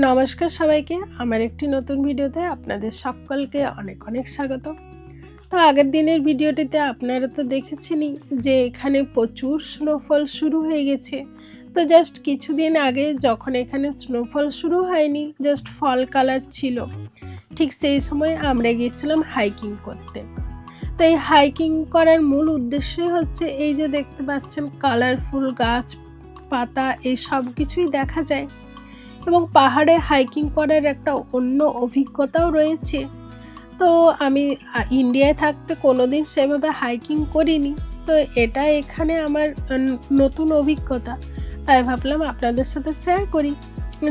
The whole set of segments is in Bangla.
নমস্কার সবাইকে, আমার একটি নতুন ভিডিওতে আপনাদের সকলকে অনেক অনেক স্বাগত। তো আগের দিনের ভিডিওটিতে আপনারা তো দেখেছেনই যে এখানে প্রচুর স্নোফল শুরু হয়ে গেছে। তো জাস্ট কিছুদিন আগে যখন এখানে স্নোফল শুরু হয়নি, জাস্ট ফল কালার ছিল, ঠিক সেই সময় আমরা গিয়েছিলাম হাইকিং করতে। তো এই হাইকিং করার মূল উদ্দেশ্যই হচ্ছে এই যে দেখতে পাচ্ছেন কালারফুল গাছ পাতা, এই সব কিছুই দেখা যায় এবং পাহাড়ে হাইকিং করার একটা অন্য অভিজ্ঞতাও রয়েছে। তো আমি ইন্ডিয়ায় থাকতে কোনোদিন সেভাবে হাইকিং করিনি, তো এটা এখানে আমার নতুন অভিজ্ঞতা। তাই ভাবলাম আপনাদের সাথে শেয়ার করি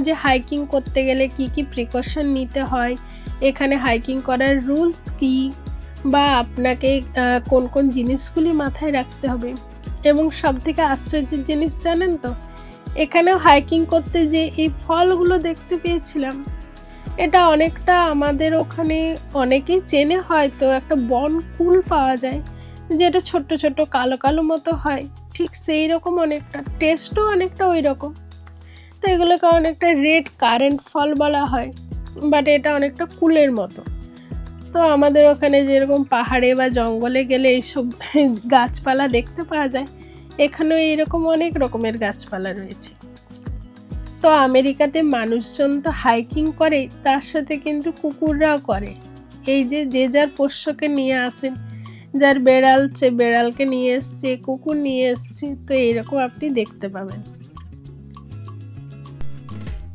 যে হাইকিং করতে গেলে কি কি প্রিকশন নিতে হয়, এখানে হাইকিং করার রুলস কি, বা আপনাকে কোন কোন জিনিসগুলি মাথায় রাখতে হবে। এবং সবথেকে আশ্চর্যের জিনিস জানেন তো, এখানেও হাইকিং করতে যে এই ফলগুলো দেখতে পেয়েছিলাম, এটা অনেকটা আমাদের ওখানে অনেকেই চেনে, হয়তো একটা বন কুল পাওয়া যায় যেটা ছোট্ট ছোট্ট কালো কালো মতো হয়, ঠিক সেই রকম অনেকটা, টেস্টও অনেকটা ওই রকম। তো এগুলোকে অনেকটা রেড কারেন্ট ফল বলা হয়, বাট এটা অনেকটা কুলের মতো। তো আমাদের ওখানে যেরকম পাহাড়ে বা জঙ্গলে গেলে এইসব গাছপালা দেখতে পাওয়া যায়, এখানেও এইরকম অনেক রকমের গাছপালা রয়েছে। তো আমেরিকাতে মানুষজন তো হাইকিং করে, তার সাথে কিন্তু কুকুররাও করে। এই যে যে যার পোষ্যকে নিয়ে আসেন, যার বেড়াল সে বেড়ালকে নিয়ে এসছে, কুকুর নিয়ে এসছে, তো এইরকম আপনি দেখতে পাবেন।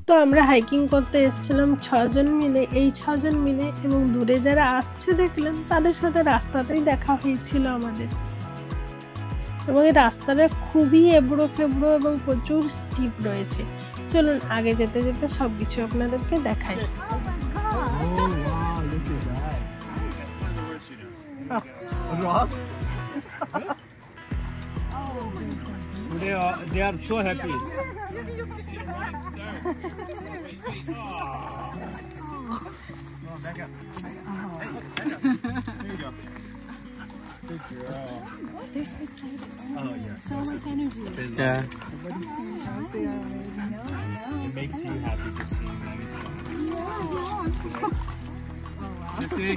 তো আমরা হাইকিং করতে এসেছিলাম 6 জন মিলে, এই 6 জন মিলে, এবং দূরে যারা আসছে দেখলেন তাদের সাথে রাস্তাতেই দেখা হয়েছিল আমাদের। এবং এই রাস্তাটা খুবই এবড়ো খেবড়ো এবং প্রচুর স্টিপ রয়েছে। চলুন আগে যেতে যেতে সব কিছু আপনাদেরকে দেখাই। They are so happy. Back up. There you go. Good girl. They're so excited. Oh yeah. So much energy. Yeah. They are. It makes you happy to see them. Jesse,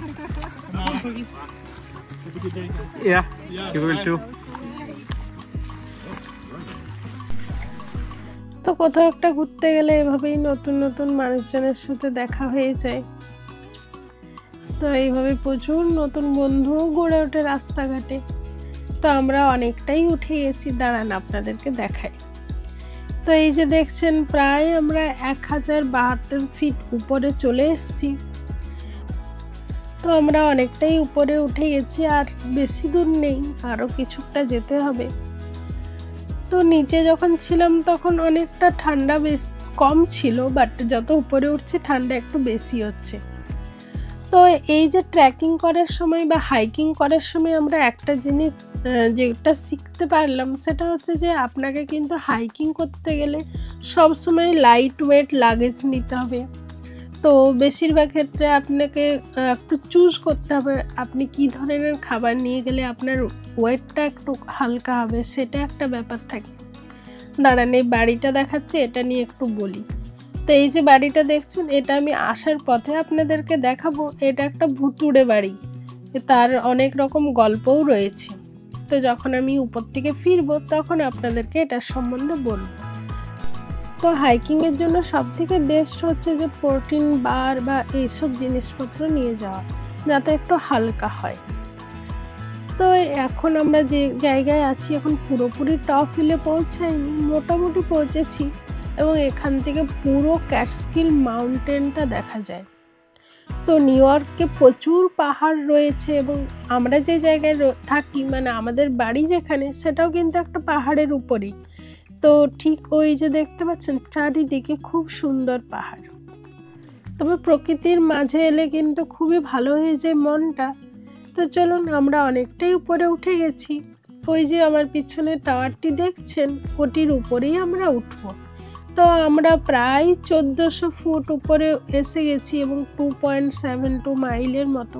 come on. Have a good day. Yeah, Yeah. you will too. তো কোথাও একটা ঘুরতে গেলে এভাবেই নতুন নতুন মানুষজনের সাথে দেখা হয়ে যায়। তো এইভাবে প্রচুর নতুন বন্ধুও গড়ে ওঠে রাস্তাঘাটে। তো আমরা অনেকটাই উঠে গেছি, দাঁড়ান আপনাদেরকে দেখাই। তো এই যে দেখছেন, প্রায় আমরা 1072 ফিট উপরে চলে এসেছি। তো আমরা অনেকটাই উপরে উঠে গেছি, আর বেশি দূর নেই, আরও কিছুটা যেতে হবে। তো নিচে যখন ছিলাম তখন অনেকটা ঠান্ডা বেশ কম ছিল, বাট যত উপরে উঠছে ঠান্ডা একটু বেশি হচ্ছে। তো এই যে ট্রেকিং করার সময় বা হাইকিং করার সময় আমরা একটা জিনিস যেটা শিখতে পারলাম, সেটা হচ্ছে যে আপনাকে কিন্তু হাইকিং করতে গেলে সব সময় লাইট ওয়েট লাগেজ নিতে হবে। তো বেশিরভাগ ক্ষেত্রে আপনাকে একটু চুজ করতে হবে আপনি কি ধরনের খাবার নিয়ে গেলে আপনার ওয়েটটা একটু হালকা হবে, সেটা একটা ব্যাপার থাকে। দাঁড়ান, এই বাড়িটা দেখাচ্ছে, এটা নিয়ে একটু বলি। তো এই যে বাড়িটা দেখছেন, এটা আমি আসার পথে আপনাদেরকে দেখাবো। এটা একটা ভুতুড়ে বাড়ি, তার অনেক রকম গল্পও রয়েছে। তো যখন আমি উপর থেকে ফিরবো তখন আপনাদেরকে এটার সম্বন্ধে বলবো। তো হাইকিংয়ের জন্য সবথেকে বেস্ট হচ্ছে যে প্রোটিন বার বা এইসব জিনিসপত্র নিয়ে যাওয়া, যাতে একটু হালকা হয়। তো এখন আমরা যে জায়গায় আছি, এখন পুরোপুরি টপ হিলে পৌঁছাইনি, মোটামুটি পৌঁছেছি, এবং এখান থেকে পুরো ক্যাটস্কিল মাউন্টেনটা দেখা যায়। তো নিউ ইয়র্কে প্রচুর পাহাড় রয়েছে, এবং আমরা যে জায়গায় থাকি, মানে আমাদের বাড়ি যেখানে, সেটাও কিন্তু একটা পাহাড়ের উপরেই। তো ঠিক ওই যে দেখতে পাচ্ছেন চারিদিকে খুব সুন্দর পাহাড়। তবে প্রকৃতির মাঝে এলে কিন্তু খুবই ভালো হয়ে যায় মনটা। তো চলুন, আমরা অনেকটাই উপরে উঠে গেছি। ওই যে আমার পিছনে টাওয়ারটি দেখছেন, ওটির উপরেই আমরা উঠবো। তো আমরা প্রায় 1400 ফুট উপরে এসে গেছি, এবং 2.72 মাইলের মতো।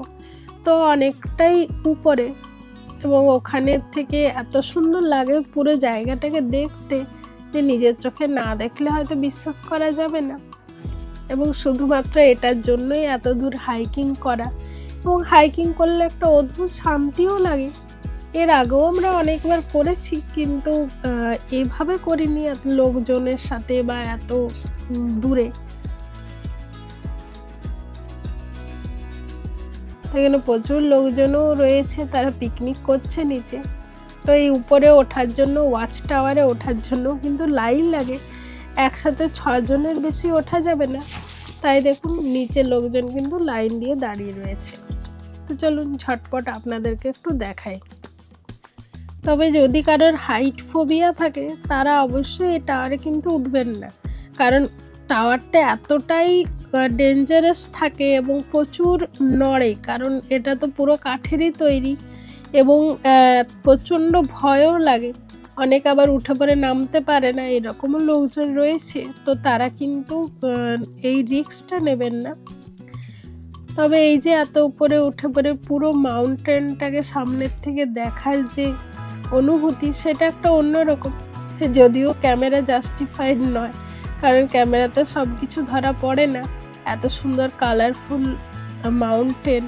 তো অনেকটাই উপরে, এবং ওখানের থেকে এত সুন্দর লাগে পুরো জায়গাটাকে দেখতে যে নিজের চোখে না দেখলে হয়তো বিশ্বাস করা যাবে না। এবং শুধুমাত্র এটার জন্যই এত দূর হাইকিং করা। এবং হাইকিং করলে একটা অদ্ভুত শান্তিও লাগে। এর আগেও আমরা অনেকবার করেছি, কিন্তু এভাবে করিনি এত লোকজনের সাথে বা এত দূরে। এখানে প্রচুর লোকজনও রয়েছে, তারা পিকনিক করছে নিচে। তো এই উপরে ওঠার জন্য, ওয়াচ টাওয়ারে ওঠার জন্য কিন্তু লাইন লাগে। একসাথে 6 জনের বেশি ওঠা যাবে না, তাই দেখুন নিচে লোকজন কিন্তু লাইন দিয়ে দাঁড়িয়ে রয়েছে। তো চলুন ঝটপট আপনাদেরকে একটু দেখাই। তবে যদি কারোর হাইট ফোবিয়া থাকে তারা অবশ্যই এই টাওয়ারে কিন্তু উঠবেন না, কারণ টাওয়ারটা এতটাই ডেঞ্জারাস থাকে এবং প্রচুর নড়ে, কারণ এটা তো পুরো কাঠেরই তৈরি এবং প্রচণ্ড ভয়ও লাগে। অনেক আবার উঠে পড়ে নামতে পারে না, এরকমও লোকজন রয়েছে। তো তারা কিন্তু এই রিস্কটা নেবেন না। তবে এই যে এত উপরে উঠে পড়ে পুরো মাউন্টেনটাকে সামনের থেকে দেখার যে অনুভূতি, সেটা একটা অন্যরকম। যদিও ক্যামেরা জাস্টিফাইড নয়, কারণ ক্যামেরাতে সব কিছু ধরা পড়ে না। এত সুন্দর কালারফুল মাউন্টেন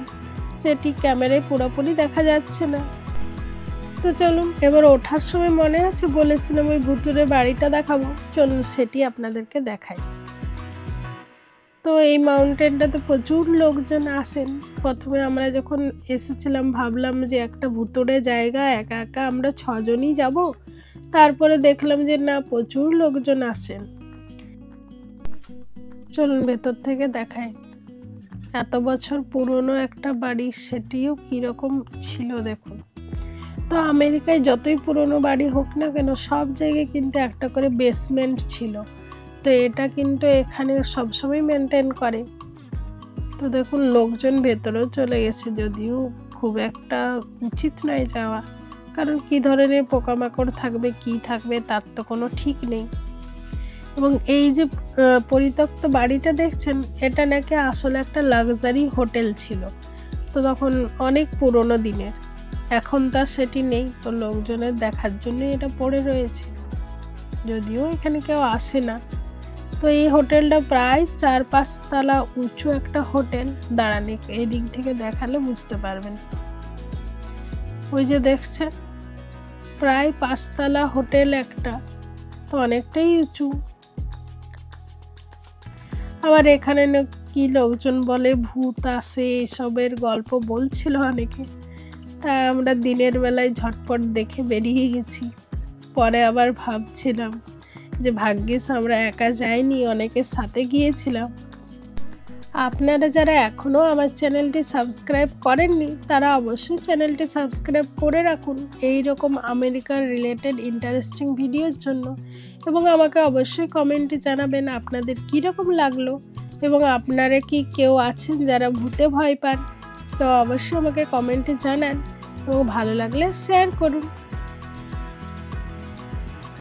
সেটি ক্যামেরায় পুরোপুরি দেখা যাচ্ছে না। তো চলুন, এবার ওঠার সময় মনে আছে বলেছিলাম ওই ভুতুরে বাড়িটা দেখাবো, চলুন সেটি আপনাদেরকে দেখাই। তো এই মাউন্টেনটাতে প্রচুর লোকজন আসেন। প্রথমে আমরা যখন এসেছিলাম ভাবলাম যে একটা ভুতুরে জায়গা, একা একা আমরা 6 জনই যাব। তারপরে দেখলাম যে না, প্রচুর লোকজন আসেন। চলুন ভেতর থেকে দেখাই। এত বছর পুরনো একটা বাড়ি, সেটিও কীরকম ছিল দেখুন। তো আমেরিকায় যতই পুরনো বাড়ি হোক না কেন, সব জায়গায় কিন্তু একটা করে বেসমেন্ট ছিল। তো এটা কিন্তু এখানে সবসময় মেনটেন করে। তো দেখুন লোকজন ভেতরেও চলে গেছে, যদিও খুব একটা উচিত নয় যাওয়া, কারণ কী ধরনের পোকামাকড় থাকবে, কি থাকবে তার তো কোনো ঠিক নেই। এবং এই যে পরিত্যক্ত বাড়িটা দেখছেন, এটা নাকি আসলে একটা লাক্সারি হোটেল ছিল। তো তখন অনেক পুরনো দিনের, এখন তার সেটি নেই। তো লোকজনের দেখার জন্য এটা পড়ে রয়েছে, যদিও এখানে কেউ আসে না। তো এই হোটেলটা প্রায় 4-5 তলা উঁচু একটা হোটেল। দাঁড়ান এই দিক থেকে দেখালে বুঝতে পারবেন। ওই যে দেখছেন, প্রায় 5 তলা হোটেল একটা, তো অনেকটাই উঁচু। আবার এখানে কি লোকজন বলে ভূত আসে, এসবের গল্প বলছিল অনেকে। তাই আমরা দিনের বেলায় ঝটপট দেখে বেরিয়ে গেছি। পরে আবার ভাবছিলাম যে ভাগ্যিস আমরা একা যাইনি, অনেকের সাথে গিয়েছিলাম। আপনারা যারা এখনও আমার চ্যানেলটি সাবস্ক্রাইব করেননি, তারা অবশ্যই চ্যানেলটি সাবস্ক্রাইব করে রাখুন এই রকম আমেরিকান রিলেটেড ইন্টারেস্টিং ভিডিওর জন্য। এবং আমাকে অবশ্যই কমেন্টে জানাবেন আপনাদের কীরকম লাগলো, এবং আপনারা কি কেউ আছেন যারা ভূতে ভয় পান। তো অবশ্যই আমাকে কমেন্টে জানান, এবং ভালো লাগলে শেয়ার করুন।